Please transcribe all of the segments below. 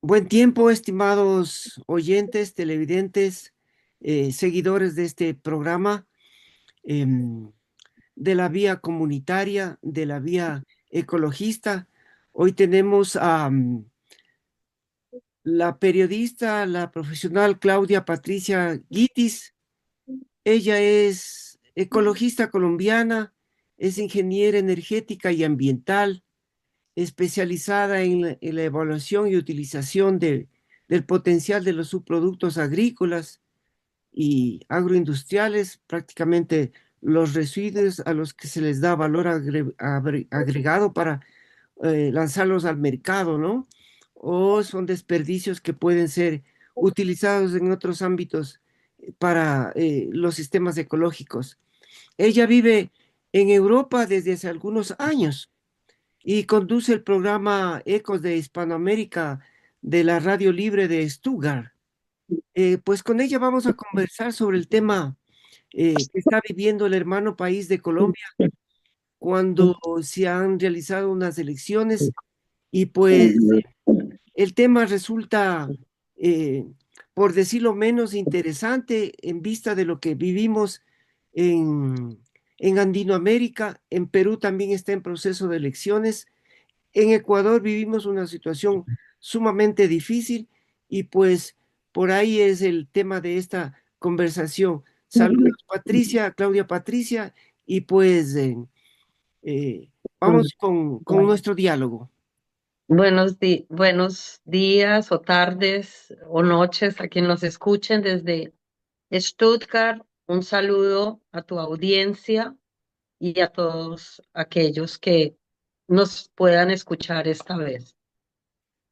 Buen tiempo, estimados oyentes, televidentes, seguidores de este programa, em, de la vía comunitaria, de la vía ecologista. Hoy tenemos a la periodista, la profesional Claudia Patricia Guitis. Ella es ecologista colombiana, es ingeniera energética y ambiental, especializada en la evaluación y utilización del potencial de los subproductos agrícolas y agroindustriales, prácticamente los residuos a los que se les da valor agregado para lanzarlos al mercado, ¿no? O son desperdicios que pueden ser utilizados en otros ámbitos para los sistemas ecológicos. Ella vive en Europa desde hace algunos años y conduce el programa Ecos de Hispanoamérica de la Radio Libre de Stuttgart. Pues con ella vamos a conversar sobre el tema que está viviendo el hermano país de Colombia cuando se han realizado unas elecciones y pues el tema resulta, eh, por decirlo menos, interesante en vista de lo que vivimos en Andinoamérica. En Perú también está en proceso de elecciones. En Ecuador vivimos una situación sumamente difícil y pues por ahí es el tema de esta conversación. Saludos Patricia, Claudia Patricia, y pues eh, vamos con nuestro diálogo. Buenos días o tardes o noches a quien nos escuchen desde Stuttgart. Un saludo a tu audiencia y a todos aquellos que nos puedan escuchar esta vez.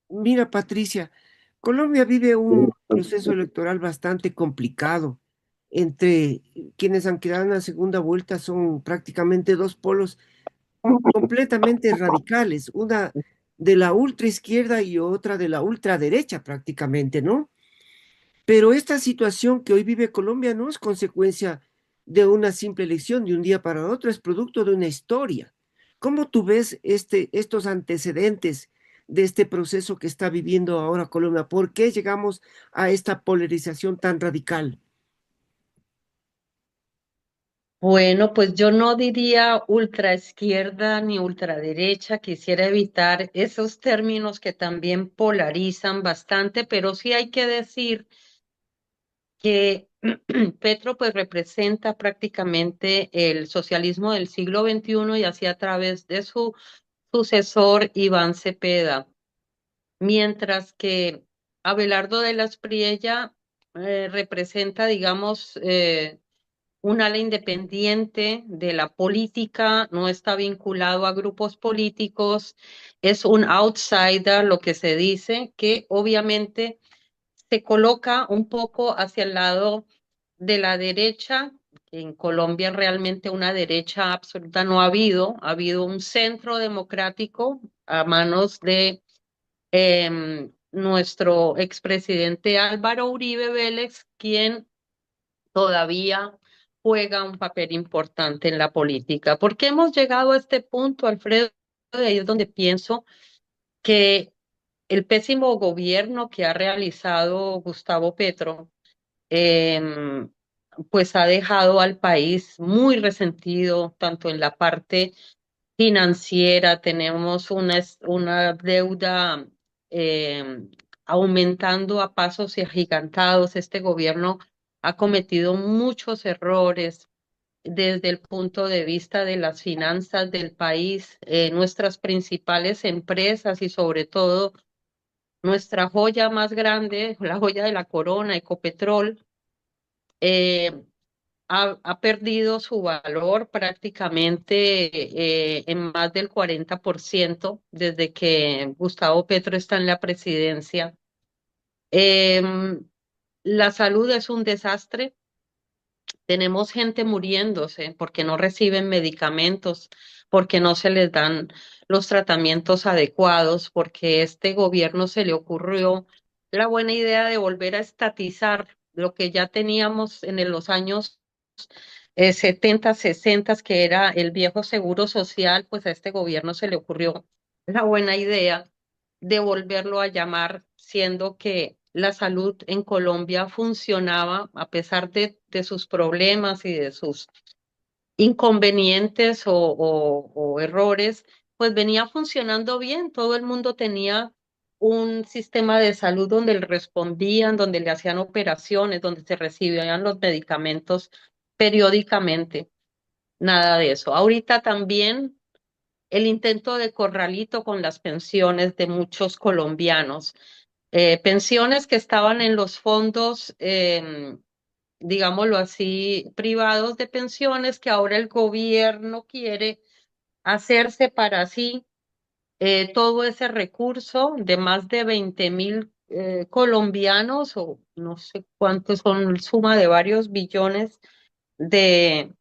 Mira Patricia, Colombia vive un proceso electoral bastante complicado. Entre quienes han quedado en la segunda vuelta son prácticamente dos polos completamente radicales, una de la ultraizquierda y otra de la ultraderecha prácticamente, ¿no? Pero esta situación que hoy vive Colombia no es consecuencia de una simple elección de un día para otro, es producto de una historia. ¿Cómo tú ves estos antecedentes de este proceso que está viviendo ahora Colombia? ¿Por qué llegamos a esta polarización tan radical? Bueno, pues yo no diría ultraizquierda ni ultraderecha, quisiera evitar esos términos que también polarizan bastante, pero sí hay que decir que Petro pues representa prácticamente el socialismo del siglo XXI y así a través de su sucesor Iván Cepeda, mientras que Abelardo de la Espriella representa, digamos, un ala independiente de la política, no está vinculado a grupos políticos, es un outsider, lo que se dice, que obviamente se coloca un poco hacia el lado de la derecha. En Colombia realmente una derecha absoluta no ha habido un centro democrático a manos de nuestro expresidente Álvaro Uribe Vélez, quien todavía juega un papel importante en la política. ¿Por qué hemos llegado a este punto, Alfredo? De ahí es donde pienso que el pésimo gobierno que ha realizado Gustavo Petro, em, pues ha dejado al país muy resentido, tanto en la parte financiera, tenemos una deuda aumentando a pasos agigantados. Este gobierno ha cometido muchos errores desde el punto de vista de las finanzas del país, nuestras principales empresas y sobre todo nuestra joya más grande, la joya de la corona, Ecopetrol, eh, ha perdido su valor prácticamente en más del 40% desde que Gustavo Petro está en la presidencia. Em, la salud es un desastre. Tenemos gente muriéndose porque no reciben medicamentos, porque no se les dan los tratamientos adecuados, porque este gobierno se le ocurrió la buena idea de volver a estatizar lo que ya teníamos en los años 70, 60, que era el viejo seguro social. Pues a este gobierno se le ocurrió la buena idea de volverlo a llamar, siendo que la salud en Colombia funcionaba a pesar de sus problemas y de sus inconvenientes o errores, pues venía funcionando bien. Todo el mundo tenía un sistema de salud donde le respondían, donde le hacían operaciones, donde se recibían los medicamentos periódicamente. Nada de eso. Ahorita también el intento de corralito con las pensiones de muchos colombianos, pensiones que estaban en los fondos, digámoslo así, privados de pensiones que ahora el gobierno quiere hacerse para sí todo ese recurso de más de 20.000 colombianos o no sé cuántos son, suma de varios billones de,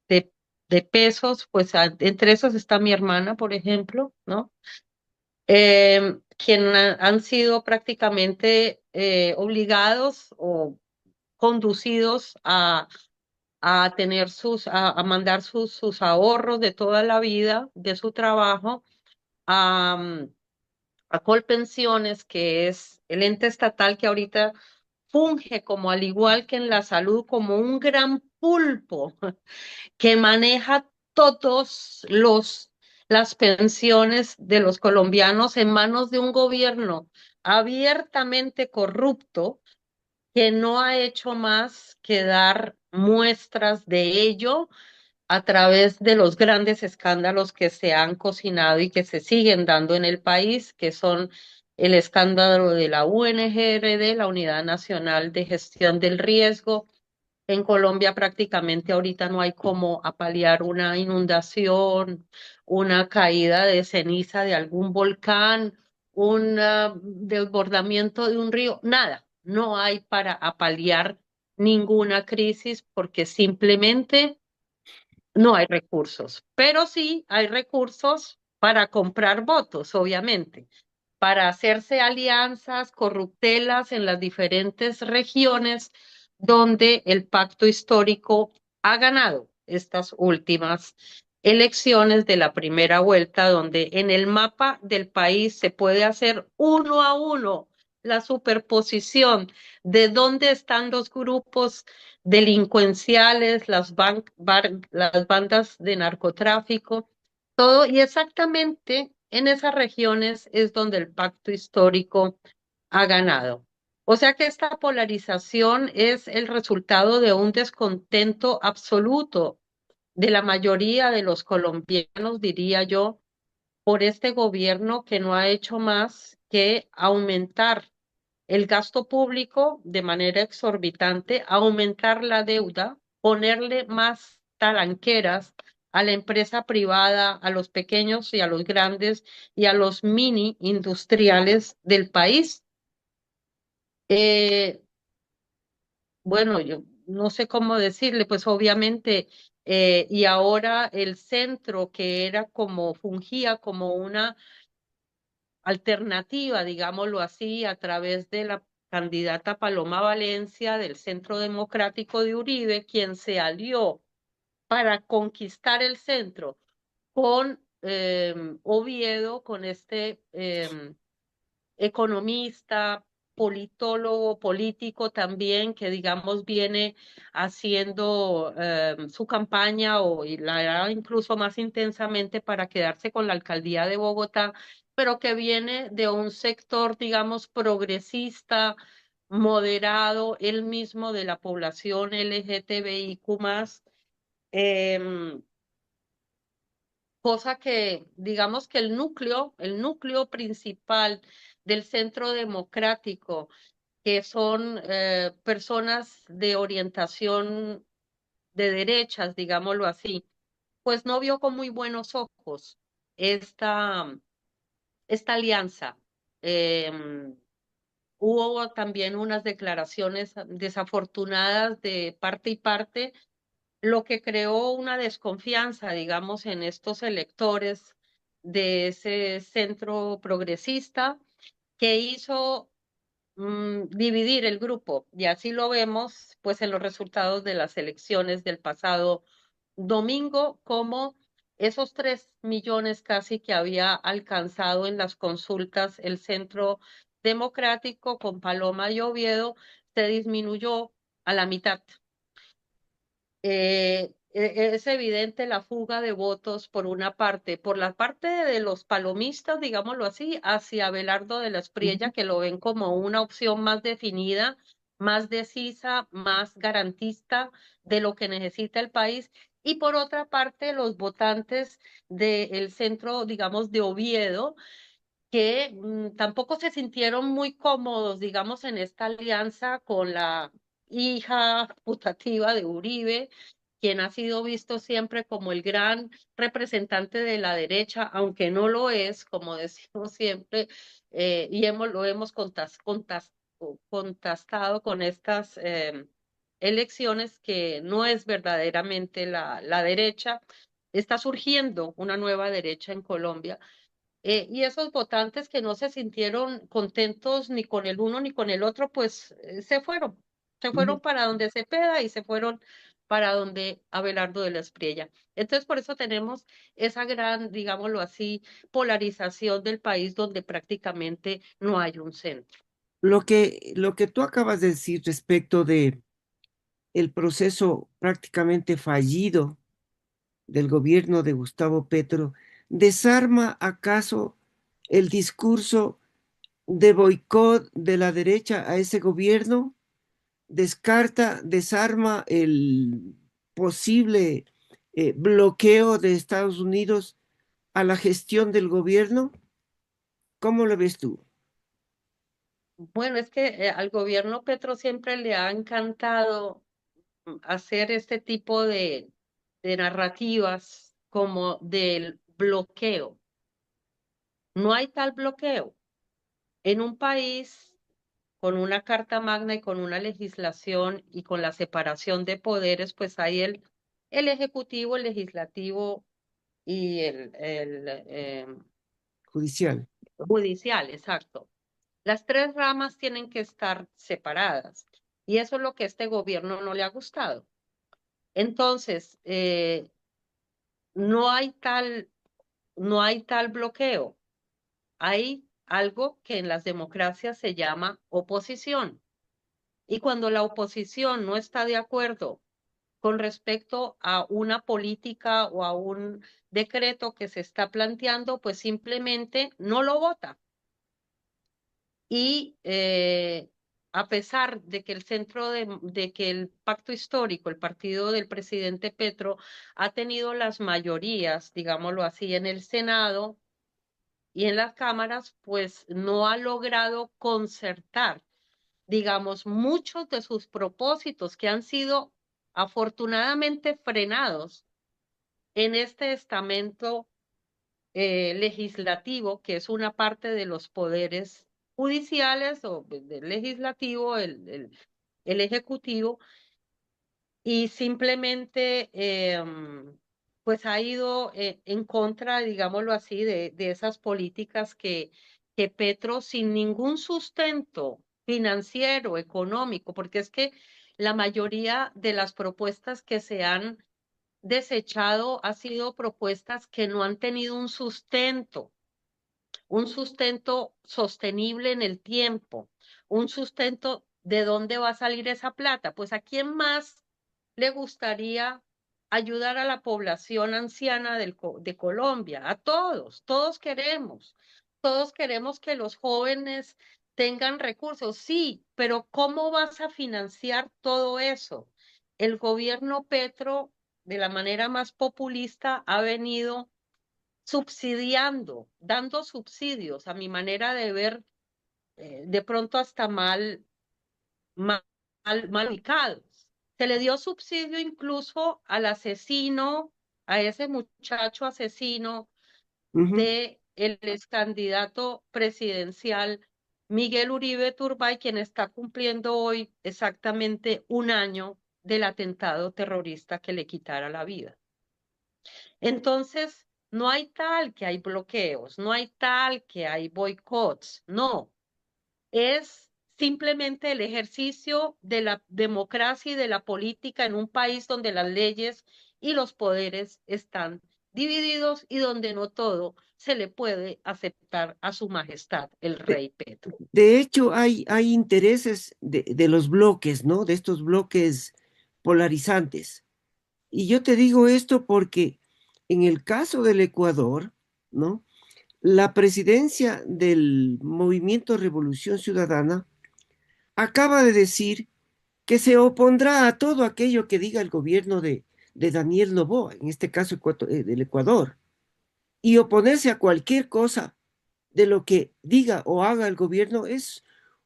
de, de pesos, pues entre esos está mi hermana, por ejemplo, ¿no? Quien han sido prácticamente obligados o conducidos a tener a mandar sus ahorros de toda la vida de su trabajo a, a Colpensiones, que es el ente estatal que ahorita funge como al igual que en la salud, como un gran pulpo que maneja todos las pensiones de los colombianos en manos de un gobierno abiertamente corrupto que no ha hecho más que dar muestras de ello a través de los grandes escándalos que se han cocinado y que se siguen dando en el país, que son el escándalo de la UNGRD, la Unidad Nacional de Gestión del Riesgo. En Colombia prácticamente ahorita no hay como apalear una inundación, una caída de ceniza de algún volcán, un desbordamiento de un río, nada, no hay para apalear ninguna crisis porque simplemente no hay recursos, pero sí hay recursos para comprar votos, obviamente, para hacerse alianzas corruptelas en las diferentes regiones donde el pacto histórico ha ganado estas últimas elecciones de la primera vuelta, donde en el mapa del país se puede hacer uno a uno la superposición de dónde están los grupos delincuenciales, las bandas de narcotráfico, todo, y exactamente en esas regiones es donde el pacto histórico ha ganado. O sea que esta polarización es el resultado de un descontento absoluto de la mayoría de los colombianos, diría yo, por este gobierno que no ha hecho más que aumentar el gasto público de manera exorbitante, aumentar la deuda, ponerle más talanqueras a la empresa privada, a los pequeños y a los grandes y a los mini industriales del país. Eh, bueno, yo no sé cómo decirle, pues obviamente, y ahora el centro que era como, fungía como una alternativa, digámoslo así, a través de la candidata Paloma Valencia del Centro Democrático de Uribe, quien se alió para conquistar el centro con Oviedo, con este economista, politólogo, político también, que digamos viene haciendo su campaña o y la hará incluso más intensamente para quedarse con la alcaldía de Bogotá, pero que viene de un sector, digamos, progresista, moderado, él mismo de la población LGTBIQ+, em, cosa que, digamos que el núcleo principal del centro democrático, que son personas de orientación de derechas, digámoslo así, pues no vio con muy buenos ojos esta, esta alianza. Em, Hubo también unas declaraciones desafortunadas de parte y parte, lo que creó una desconfianza, digamos, en estos electores de ese centro progresista que hizo dividir el grupo. Y así lo vemos, pues, en los resultados de las elecciones del pasado domingo, como esos 3 millones casi que había alcanzado en las consultas el Centro Democrático con Paloma y Oviedo, se disminuyó a la mitad. Es evidente la fuga de votos por una parte, por la parte de los palomistas, digámoslo así, hacia Abelardo de la Espriella, Ujú. que lo ven como una opción más definida, más decisa, más garantista de lo que necesita el país. Y por otra parte, los votantes del centro, digamos, de Oviedo, que tampoco se sintieron muy cómodos, digamos, en esta alianza con la hija putativa de Uribe, quien ha sido visto siempre como el gran representante de la derecha, aunque no lo es, como decimos siempre, y lo hemos contrastado con estas elecciones, que no es verdaderamente la derecha. Está surgiendo una nueva derecha en Colombia, y esos votantes que no se sintieron contentos ni con el uno ni con el otro, pues se Ujú. fueron para donde Cepeda y se fueron para donde Abelardo de la Espriella. Entonces, por eso tenemos esa gran, digámoslo así, polarización del país donde prácticamente no hay un centro. Lo que tú acabas de decir respecto de el proceso prácticamente fallido del gobierno de Gustavo Petro, ¿desarma acaso el discurso de boicot de la derecha a ese gobierno? ¿Descarta, desarma el posible bloqueo de Estados Unidos a la gestión del gobierno? ¿Cómo lo ves tú? Bueno, es que al gobierno Petro siempre le ha encantado hacer este tipo de narrativas como del bloqueo. No hay tal bloqueo. En un país con una carta magna y con una legislación y con la separación de poderes, pues hay el ejecutivo, el legislativo y el Judicial. judicial, exacto. Las tres ramas tienen que estar separadas y eso es lo que a este gobierno no le ha gustado. Entonces, no hay tal, no hay tal bloqueo. Hay algo que en las democracias se llama oposición. Y cuando la oposición no está de acuerdo con respecto a una política o a un decreto que se está planteando, pues simplemente no lo vota. Y a pesar de que de que el pacto histórico, el partido del presidente Petro, ha tenido las mayorías, digámoslo así, en el Senado y en las cámaras, pues no ha logrado concertar, digamos, muchos de sus propósitos que han sido afortunadamente frenados en este estamento legislativo, que es una parte de los poderes judiciales o del legislativo, el ejecutivo, y simplemente pues ha ido en contra, digámoslo así, de esas políticas que Petro, sin ningún sustento financiero, económico, porque es que la mayoría de las propuestas que se han desechado ha sido propuestas que no han tenido un sustento sostenible en el tiempo, un sustento de dónde va a salir esa plata. Pues a quién más le gustaría ayudar a la población anciana de Colombia, a todos, todos queremos que los jóvenes tengan recursos, sí, pero ¿cómo vas a financiar todo eso? El gobierno Petro, de la manera más populista, ha venido subsidiando, dando subsidios, a mi manera de ver, de pronto hasta mal, mal ubicados. Se le dio subsidio incluso al asesino, a ese muchacho asesino Ujú. de el ex candidato presidencial Miguel Uribe Turbay, quien está cumpliendo hoy exactamente un año del atentado terrorista que le quitara la vida. Entonces, no hay tal que hay bloqueos, no hay tal que hay boicots, no, es simplemente el ejercicio de la democracia y de la política en un país donde las leyes y los poderes están divididos y donde no todo se le puede aceptar a su majestad, el De, rey Petro. de hecho, hay intereses de los bloques, ¿no? De estos bloques polarizantes. Y yo te digo esto porque en el caso del Ecuador, ¿no? La presidencia del Movimiento Revolución Ciudadana acaba de decir que se opondrá a todo aquello que diga el gobierno de Daniel Noboa, en este caso del Ecuador, y oponerse a cualquier cosa de lo que diga o haga el gobierno es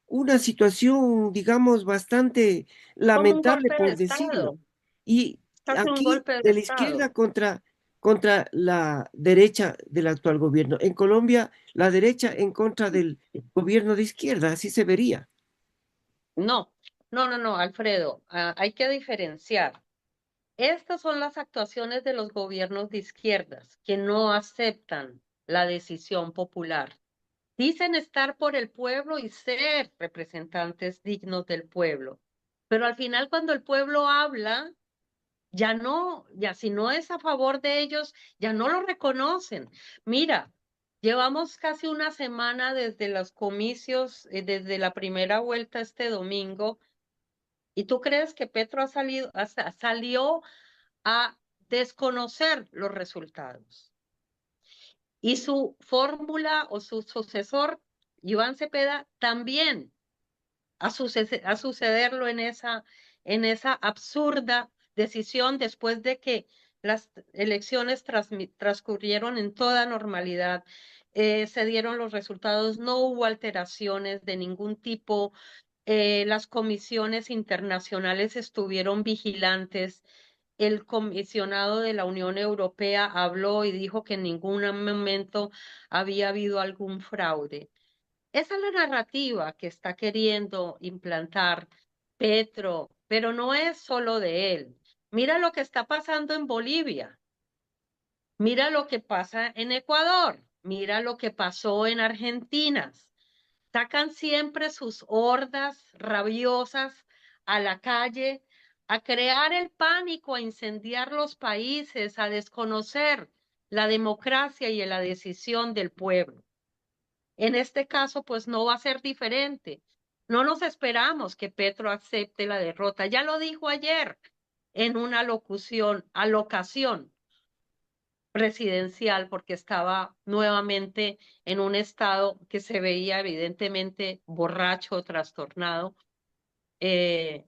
una situación, digamos, bastante Como un lamentable, golpe de por decirlo. Estado, Y casi un aquí, golpe de de la izquierda Estado. contra la derecha del actual gobierno. En Colombia, la derecha en contra del gobierno de izquierda, así se vería. No, no, Alfredo, hay que diferenciar. Estas son las actuaciones de los gobiernos de izquierdas que no aceptan la decisión popular. Dicen estar por el pueblo y ser representantes dignos del pueblo, pero al final cuando el pueblo habla, ya no, ya si no es a favor de ellos, ya no lo reconocen. Mira, llevamos casi una semana desde los comicios, desde la primera vuelta este domingo, ¿y tú crees que Petro salió a desconocer los resultados? Y su fórmula o su sucesor, Iván Cepeda, también a sucederlo en esa absurda decisión después de que las elecciones transcurrieron en toda normalidad. Se dieron los resultados, no hubo alteraciones de ningún tipo, las comisiones internacionales estuvieron vigilantes. El comisionado de la Unión Europea habló y dijo que en ningún momento había habido algún fraude. Esa es la narrativa que está queriendo implantar Petro, pero no es solo de él. Mira lo que está pasando en Bolivia, mira lo que pasa en Ecuador, mira lo que pasó en Argentina. Sacan siempre sus hordas rabiosas a la calle, a crear el pánico, a incendiar los países, a desconocer la democracia y la decisión del pueblo. En este caso, pues no va a ser diferente. No nos esperamos que Petro acepte la derrota. Ya lo dijo ayer en una alocación presidencial, porque estaba nuevamente en un estado que se veía evidentemente borracho, trastornado. Eh,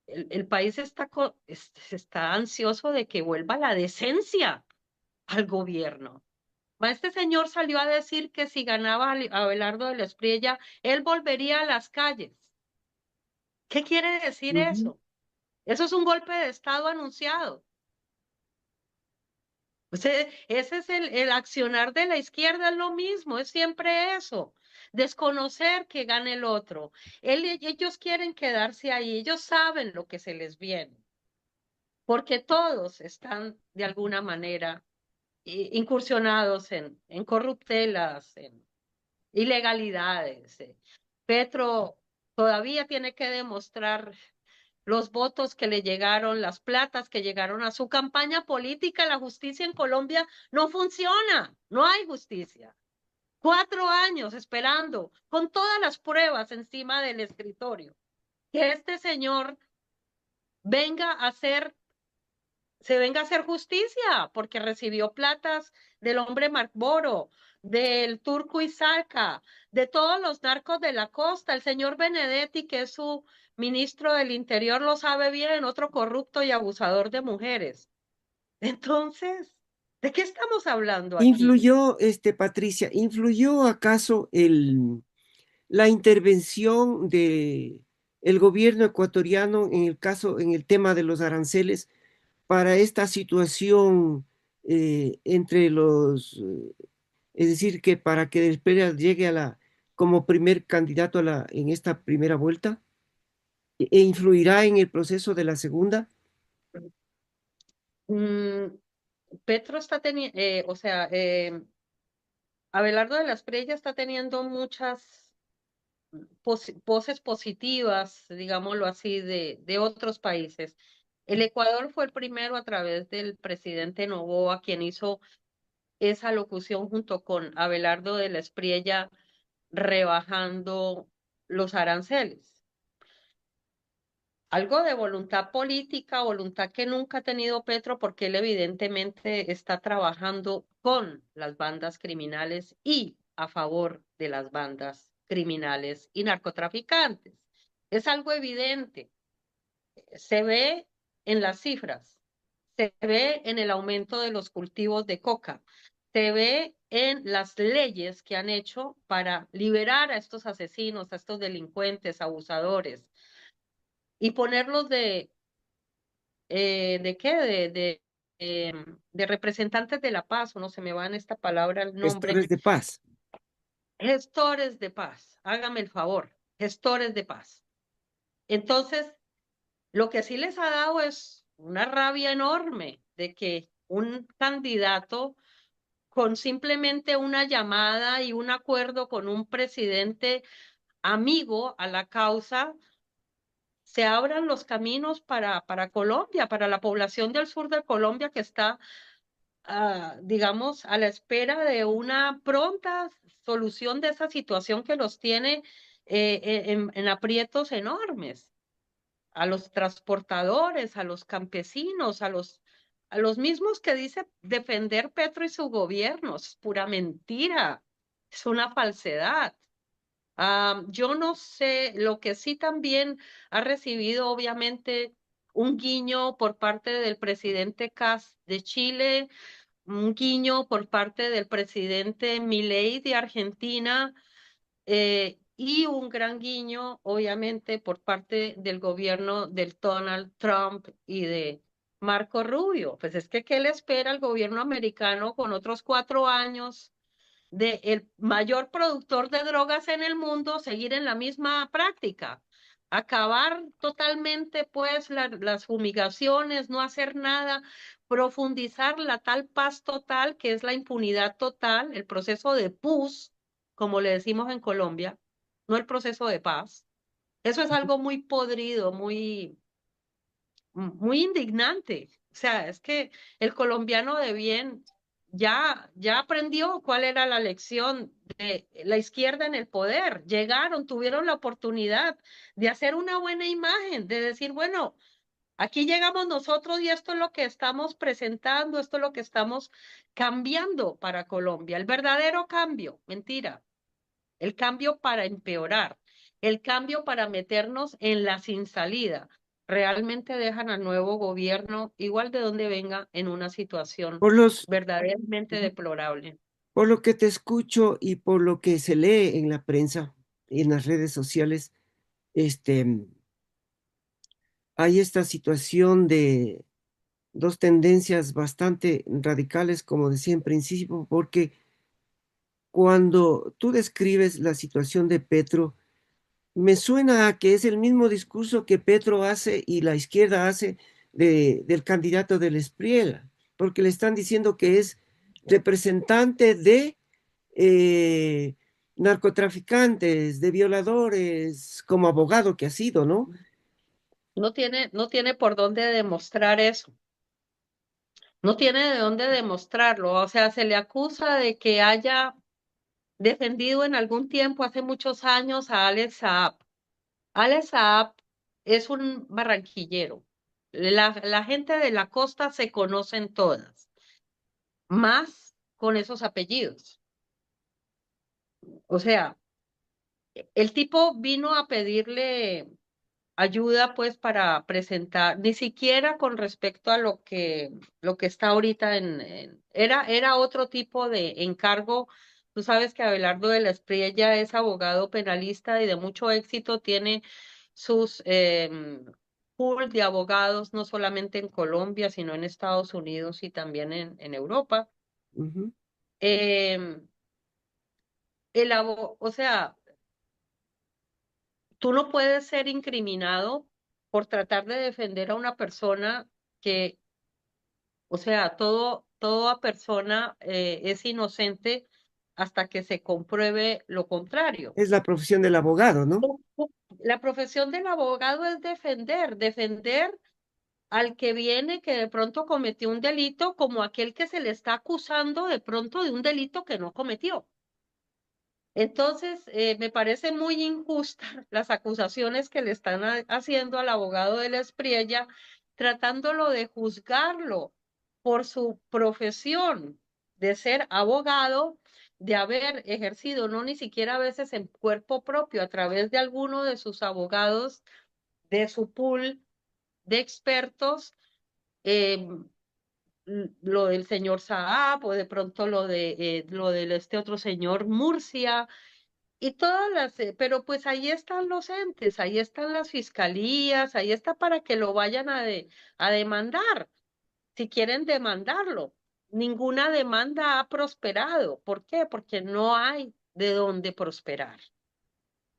el país está ansioso de que vuelva la decencia al gobierno. Este señor salió a decir que si ganaba Abelardo de la Espriella, él volvería a las calles. ¿Qué quiere decir Ujú. eso? Eso es un golpe de Estado anunciado. O sea, ese es el accionar de la izquierda, es lo mismo, es siempre eso. Desconocer que gane el otro. Ellos quieren quedarse ahí, ellos saben lo que se les viene, porque todos están de alguna manera incursionados en corruptelas, en ilegalidades. Petro todavía tiene que demostrar los votos que le llegaron, las platas que llegaron a su campaña política. La justicia en Colombia no funciona, no hay justicia. 4 años esperando, con todas las pruebas encima del escritorio, que este señor venga a hacer se venga a hacer justicia, porque recibió platas del hombre Marcboro, del Turco Isaca, de todos los narcos de la costa. El señor Benedetti, que es su ministro del Interior, lo sabe bien, otro corrupto y abusador de mujeres. Entonces, ¿de qué estamos hablando aquí? ¿Influyó, Patricia, influyó acaso la intervención de el gobierno ecuatoriano en el caso, en el tema de los aranceles para esta situación entre es decir, que para que Pérez llegue como primer candidato en esta primera vuelta, e influirá en el proceso de la segunda? Mm, Petro está teniendo, o sea, Abelardo de la Espriella está teniendo muchas voces positivas, digámoslo así, de otros países. El Ecuador fue el primero a través del presidente Noboa quien hizo esa locución junto con Abelardo de la Espriella rebajando los aranceles. Algo de voluntad política, voluntad que nunca ha tenido Petro, porque él evidentemente está trabajando con las bandas criminales y a favor de las bandas criminales y narcotraficantes. Es algo evidente, se ve en las cifras, se ve en el aumento de los cultivos de coca, se ve en las leyes que han hecho para liberar a estos asesinos, a estos delincuentes, abusadores, y ponerlos ¿de qué? De representantes de la paz, o no se me va en esta palabra el nombre, Gestores de paz. gestores de paz, hágame el favor, gestores de paz. Entonces, lo que sí les ha dado es una rabia enorme de que un candidato con simplemente una llamada y un acuerdo con un presidente amigo a la causa, se abran los caminos para Colombia, para la población del sur de Colombia que está, digamos, a la espera de una pronta solución de esa situación que los tiene en aprietos enormes. A los transportadores, a los campesinos, a los mismos que dice defender Petro y su gobierno. Es pura mentira, es una falsedad. Yo no sé, lo que sí también ha recibido obviamente un guiño por parte del presidente Kast de Chile, un guiño por parte del presidente Milei de Argentina, y un gran guiño obviamente por parte del gobierno del Donald Trump y de Marco Rubio. Pues es que, ¿qué le espera al gobierno americano con otros 4 años de el mayor productor de drogas en el mundo seguir en la misma práctica? Acabar totalmente, pues, las fumigaciones, no hacer nada, profundizar la tal paz total, que es la impunidad total, el proceso de pus, como le decimos en Colombia, no el proceso de paz. Eso es algo muy podrido, muy indignante. O sea, es que el colombiano de bien ya aprendió cuál era la lección de la izquierda en el poder. Llegaron, tuvieron la oportunidad de hacer una buena imagen, de decir, bueno, aquí llegamos nosotros y esto es lo que estamos presentando, esto es lo que estamos cambiando para Colombia. El verdadero cambio, mentira, el cambio para empeorar, el cambio para meternos en la sin salida. Realmente dejan al nuevo gobierno, igual de donde venga, en una situación Por los, verdaderamente deplorable. por lo que te escucho y por lo que se lee en la prensa y en las redes sociales, este, hay esta situación de dos tendencias bastante radicales, como decía en principio, porque cuando tú describes la situación de Petro, me suena a que es el mismo discurso que Petro hace y la izquierda hace del candidato del Espriella, porque le están diciendo que es representante de eh, narcotraficantes, de violadores, como abogado que ha sido, ¿no? No tiene por dónde demostrar eso. No tiene de dónde demostrarlo. O sea, se le acusa de que haya defendido en algún tiempo, hace muchos años, a Alex Saab. Alex Saab es un barranquillero. La gente de la costa se conocen todas, más con esos apellidos. O sea, el tipo vino a pedirle ayuda pues para presentar, ni siquiera con respecto a lo que está ahorita era otro tipo de encargo. Tú sabes que Abelardo de la Espriella es abogado penalista y de mucho éxito, tiene sus pool de abogados, no solamente en Colombia, sino en Estados Unidos y también en Europa. Ujú. Em, o sea, tú no puedes ser incriminado por tratar de defender a una persona que, o sea, toda persona es inocente hasta que se compruebe lo contrario. Es la profesión del abogado, ¿no? La profesión del abogado es defender al que viene que de pronto cometió un delito como aquel que se le está acusando de pronto de un delito que no cometió. Entonces, me parece muy injusta las acusaciones que le están haciendo al abogado de la Espriella, tratándolo de juzgarlo por su profesión de ser abogado, de haber ejercido, no ni siquiera a veces en cuerpo propio, a través de alguno de sus abogados, de su pool de expertos, eh, lo del señor Saab o de pronto lo del este otro señor Murcia y todas las, pero pues ahí están los entes, ahí están las fiscalías, ahí está para que lo vayan a demandar, si quieren demandarlo. Ninguna demanda ha prosperado. ¿Por qué? Porque no hay de dónde prosperar.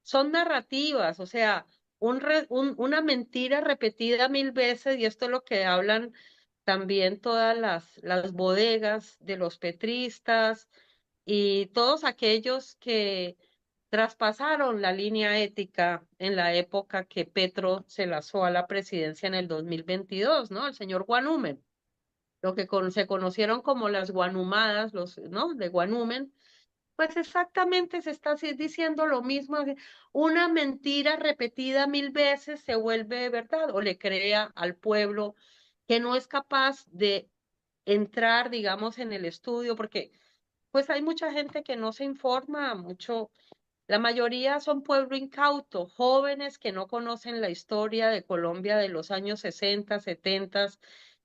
Son narrativas, o sea, una mentira repetida 1000 veces, y esto es lo que hablan también todas las bodegas de los petristas y todos aquellos que traspasaron la línea ética en la época que Petro se lanzó a la presidencia en el 2022, ¿no? El señor Guanumen, lo que se conocieron como las guanumadas, ¿no? De Guanumen, pues exactamente se está diciendo lo mismo. Una mentira repetida 1000 veces se vuelve verdad o le crea al pueblo que no es capaz de entrar, digamos, en el estudio, porque pues hay mucha gente que no se informa mucho. La mayoría son pueblo incauto, jóvenes que no conocen la historia de Colombia de los años 60, 70,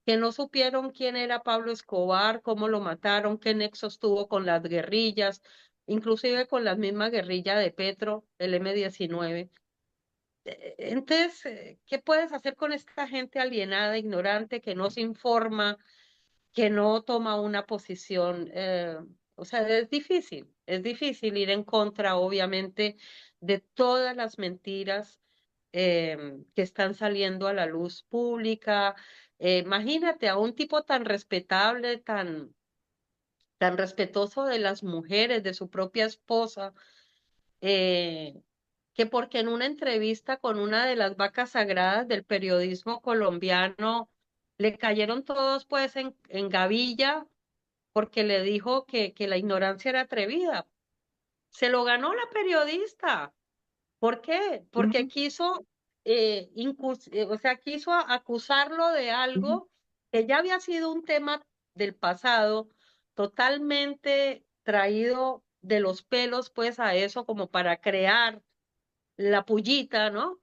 que no supieron quién era Pablo Escobar, cómo lo mataron, qué nexos tuvo con las guerrillas, inclusive con la misma guerrilla de Petro, el M-19. Entonces, ¿qué puedes hacer con esta gente alienada, ignorante, que no se informa, que no toma una posición? O sea, es difícil ir en contra, obviamente, de todas las mentiras que están saliendo a la luz pública. Imagínate a un tipo tan respetable, tan respetuoso de las mujeres, de su propia esposa, eh, que porque en una entrevista con una de las vacas sagradas del periodismo colombiano le cayeron todos pues en gavilla porque le dijo que la ignorancia era atrevida. Se lo ganó la periodista. ¿Por qué? Porque Ujú, quiso, o sea, quiso acusarlo de ujú. algo que ya había sido un tema del pasado, totalmente traído de los pelos, pues, a eso, como para crear la pullita, ¿no?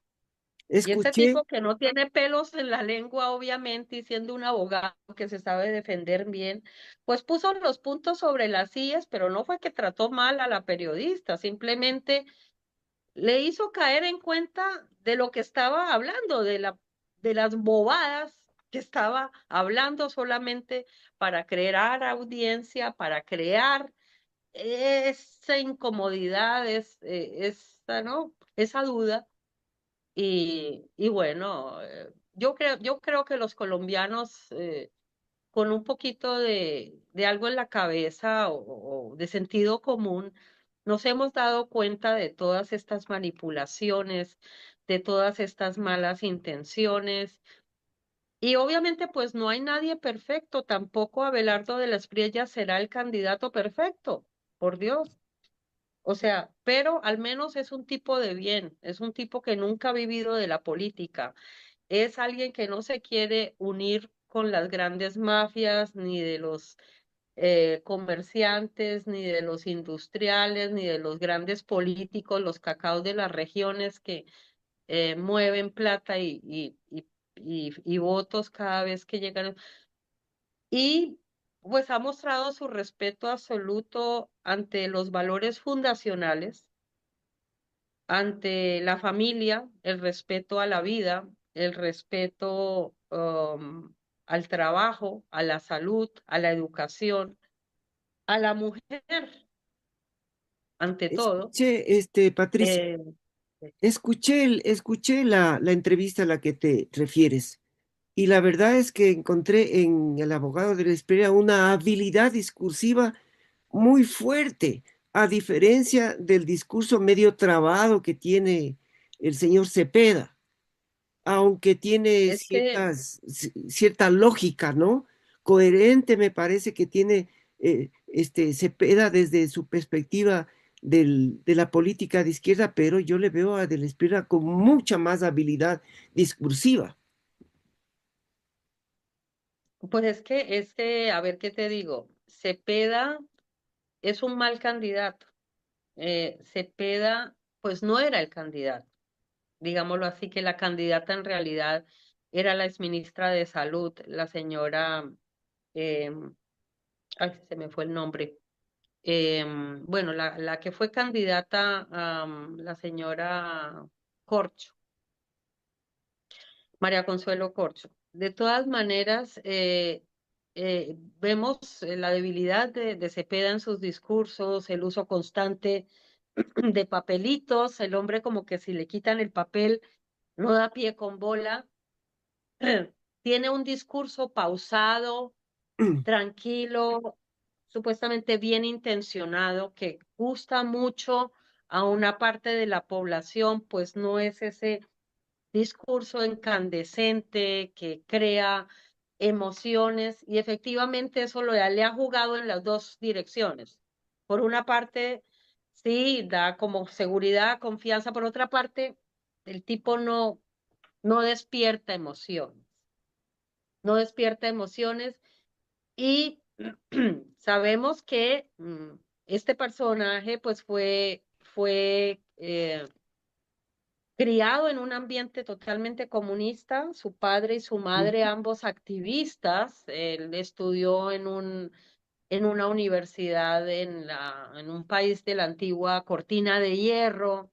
Y este Escuché, tipo que no tiene pelos en la lengua, obviamente, y siendo un abogado que se sabe defender bien, pues puso los puntos sobre las sillas, pero no fue que trató mal a la periodista, simplemente le hizo caer en cuenta de lo que estaba hablando, de las bobadas que estaba hablando solamente para crear audiencia, para crear esa incomodidad, esa, ¿no? Esa duda. Y bueno, yo creo que los colombianos con un poquito de algo en la cabeza o de sentido común, nos hemos dado cuenta de todas estas manipulaciones, de todas estas malas intenciones. Y obviamente pues no hay nadie perfecto, tampoco Abelardo de la Espriella será el candidato perfecto, por Dios. O sea, pero al menos es un tipo de bien, es un tipo que nunca ha vivido de la política, es alguien que no se quiere unir con las grandes mafias, ni de los comerciantes, ni de los industriales, ni de los grandes políticos, los cacaos de las regiones que mueven plata y votos cada vez que llegan. Y pues ha mostrado su respeto absoluto ante los valores fundacionales, ante la familia, el respeto a la vida, el respeto al trabajo, a la salud, a la educación, a la mujer, ante todo. escuché, Patricia, Eh, escuché la entrevista a la que te refieres. Y la verdad es que encontré en el abogado de la Espriella una habilidad discursiva muy fuerte, a diferencia del discurso medio trabado que tiene el señor Cepeda. aunque tiene Es que cierta lógica, ¿no? Coherente me parece que tiene Cepeda desde su perspectiva de la política de izquierda, pero yo le veo a Del Espriella con mucha más habilidad discursiva. Pues a ver qué te digo, Cepeda es un mal candidato. Cepeda, pues no era el candidato, digámoslo así, que la candidata en realidad era la exministra de Salud, la señora, eh, ay, se me fue el nombre. Bueno, la que fue candidata, la señora Corcho, María Consuelo Corcho. De todas maneras, vemos la debilidad de Cepeda en sus discursos, el uso constante de papelitos, el hombre como que si le quitan el papel no da pie con bola, tiene un discurso pausado, tranquilo, supuestamente bien intencionado, que gusta mucho a una parte de la población, pues no es ese discurso incandescente que crea emociones y efectivamente eso le ha jugado en las dos direcciones. Por una parte, sí, da como seguridad, confianza, por otra parte, el tipo no despierta emociones, no despierta emociones y sabemos que este personaje pues fue criado en un ambiente totalmente comunista, su padre y su madre ambos activistas, él estudió en una universidad en un país de la antigua Cortina de Hierro,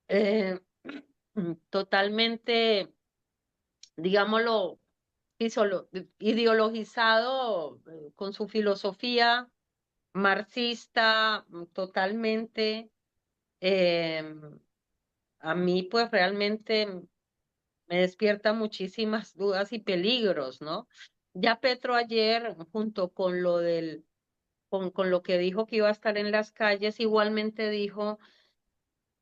eh, totalmente, digámoslo, ideologizado con su filosofía marxista totalmente. eh, a mí pues realmente me despierta muchísimas dudas y peligros, ¿no? Ya Petro ayer, junto con con lo que dijo que iba a estar en las calles, igualmente dijo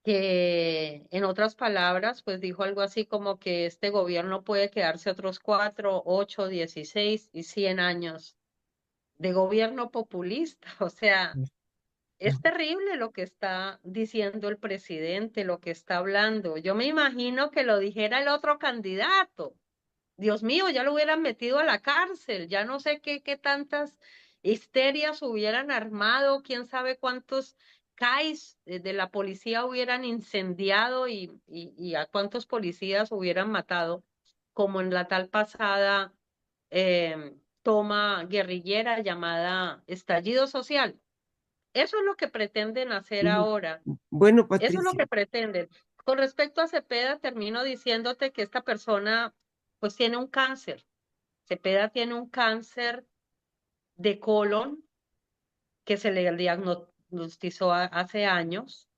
que, en otras palabras, pues dijo algo así como que este gobierno puede quedarse otros 4, 8, 16 y 100 años de gobierno populista. O sea, es terrible lo que está diciendo el presidente, lo que está hablando. Yo me imagino que lo dijera el otro candidato. Dios mío, ya lo hubieran metido a la cárcel, ya no sé qué tantas histerias hubieran armado, quién sabe cuántos CAIs de la policía hubieran incendiado y a cuántos policías hubieran matado, como en la tal pasada toma guerrillera llamada estallido social. Eso es lo que pretenden hacer Ujú. ahora. Bueno, Eso es lo Patricia, que pretenden. Con respecto a Cepeda, termino diciéndote que esta persona pues tiene un cáncer. Cepeda tiene un cáncer de colon que se le diagnosticó hace años,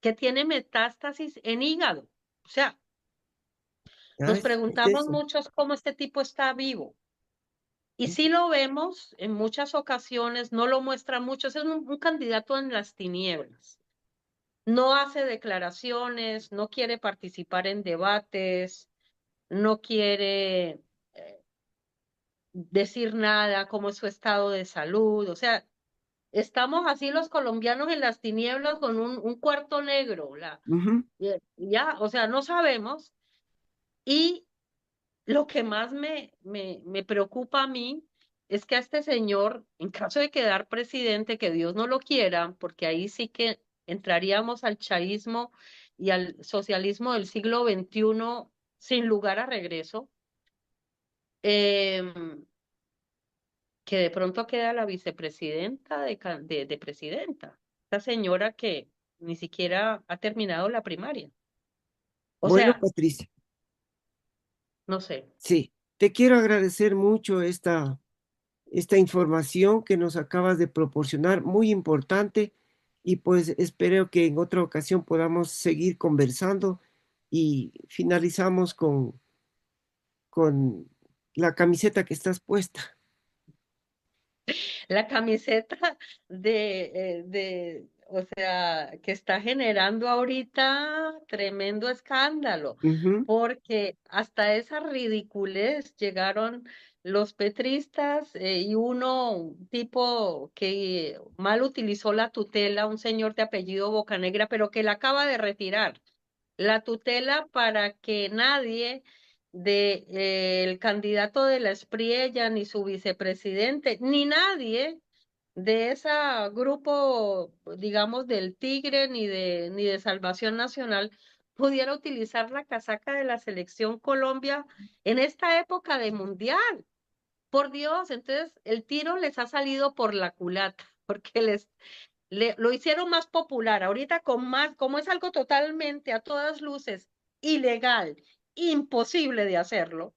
que tiene metástasis en hígado. O sea, nos es preguntamos eso. muchos cómo este tipo está vivo. Y sí lo vemos en muchas ocasiones, no lo muestra mucho, es un candidato en las tinieblas. No hace declaraciones, no quiere participar en debates, no quiere decir nada, cómo es su estado de salud. O sea, estamos así los colombianos en las tinieblas con un cuarto negro. Ujú, Ya, o sea, no sabemos. Y lo que más me preocupa a mí es que a este señor, en caso de quedar presidente, que Dios no lo quiera, porque ahí sí que entraríamos al chavismo y al socialismo del siglo XXI sin lugar a regreso, em, que de pronto queda la vicepresidenta de presidenta, esta señora que ni siquiera ha terminado la primaria. O bueno, sea, Patricia, no sé. sí, te quiero agradecer mucho esta información que nos acabas de proporcionar, muy importante, y pues espero que en otra ocasión podamos seguir conversando y finalizamos con la camiseta que estás puesta. La camiseta de o sea, que está generando ahorita tremendo escándalo, Ujú. porque hasta esa ridiculez llegaron los petristas y uno, un tipo que mal utilizó la tutela, un señor de apellido Bocanegra, pero que la acaba de retirar la tutela para que nadie de el candidato de la Espriella, ni su vicepresidente, ni nadie de ese grupo, digamos, del Tigre, ni de Salvación Nacional, pudiera utilizar la casaca de la selección Colombia en esta época de mundial. Por Dios, entonces el tiro les ha salido por la culata, porque lo hicieron más popular. Ahorita con más, como es algo totalmente a todas luces ilegal, imposible de hacerlo,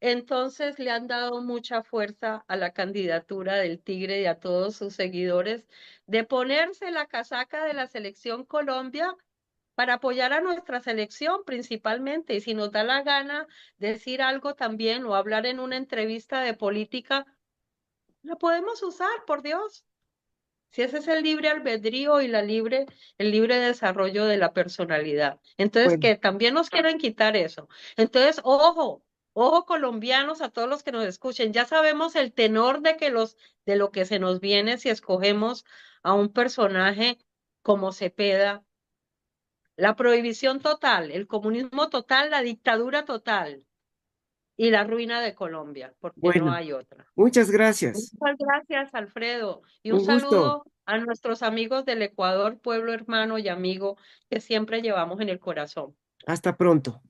entonces le han dado mucha fuerza a la candidatura del Tigre y a todos sus seguidores de ponerse la casaca de la selección Colombia para apoyar a nuestra selección principalmente. Y si nos da la gana decir algo también o hablar en una entrevista de política, la podemos usar, por Dios. Si ese es el libre albedrío y el libre desarrollo de la personalidad. Entonces, Bueno, que también nos quieren quitar eso. Entonces, ojo, ojo colombianos, a todos los que nos escuchen, ya sabemos el tenor de lo que se nos viene si escogemos a un personaje como Cepeda. La prohibición total, el comunismo total, la dictadura total y la ruina de Colombia, porque no bueno, hay otra. muchas gracias. Muchas gracias, Alfredo. Y un Un gusto. saludo a nuestros amigos del Ecuador, pueblo hermano y amigo que siempre llevamos en el corazón. Hasta pronto.